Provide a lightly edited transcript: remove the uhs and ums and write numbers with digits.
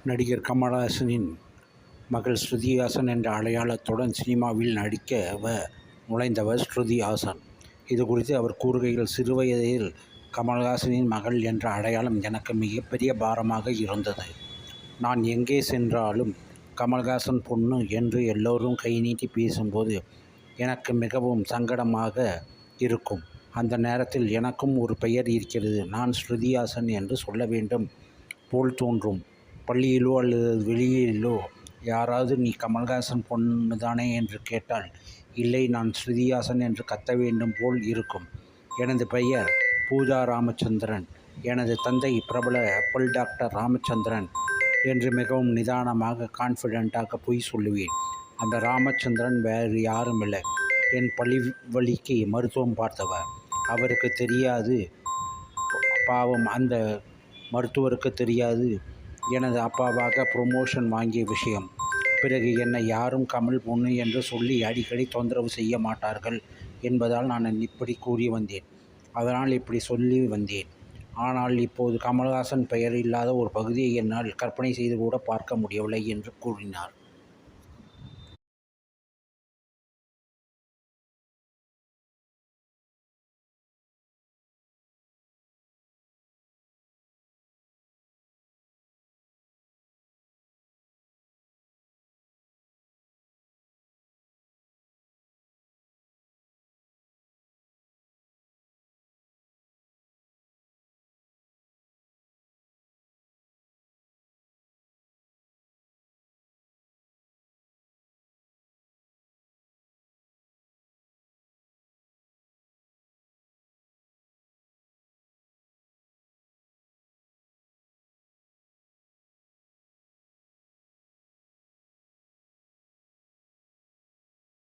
நடிகர் கமல்ஹாசனின் மகள் ஸ்ருதி ஹாசன் என்ற அடையாளத்துடன் சினிமாவில் நடிக்க நுழைந்தவர் ஸ்ருதி ஹாசன். இது குறித்து அவர் கூறுகையில், சிறுவயதில் கமல்ஹாசனின் மகள் என்ற அடையாளம் எனக்கு மிகப்பெரிய பாரமாக இருந்தது. நான் எங்கே சென்றாலும் கமல்ஹாசன் பொண்ணு என்று எல்லோரும் கை நீட்டி பேசும்போது எனக்கு மிகவும் சங்கடமாக இருக்கும். அந்த நேரத்தில் எனக்கும் ஒரு பெயர் இருக்கிறது, நான் ஸ்ருதி ஹாசன் என்று சொல்ல வேண்டும் போல் தோன்றும். பள்ளியிலோ அல்லது வெளியிலோ யாராவது நீ கமல்ஹாசன் பொண்ணு தானே என்று கேட்டால், இல்லை நான் ஸ்ருதி ஹாசன் என்று கத்த வேண்டும் போல் இருக்கும். எனது பெயர் பூஜா ராமச்சந்திரன். எனது தந்தை பிரபல பல் டாக்டர் ராமச்சந்திரன் என்று மிகவும் நிதானமாக கான்ஃபிடென்ட்டாக பொய் சொல்லுவேன். அந்த ராமச்சந்திரன் வேறு யாரும் இல்லை, என் வலிக்கு மருத்துவம் பார்த்தவர். அவருக்கு தெரியாது, பாவம் அந்த மருத்துவருக்கு தெரியாது எனது அப்பாவாக ப்ரொமோஷன் வாங்கிய விஷயம். பிறகு என்னை யாரும் கமல் பொண்ணு என்று சொல்லி அடிக்கடி தொந்தரவு செய்ய மாட்டார்கள் என்பதால் நான் இப்படி கூறி வந்தேன். அதனால் இப்படி சொல்லி வந்தேன். ஆனால் இப்போது கமல்ஹாசன் பெயர் இல்லாத ஒரு பகுதியை என்னால் கற்பனை செய்து கூட பார்க்க முடியவில்லை என்று கூறினார்.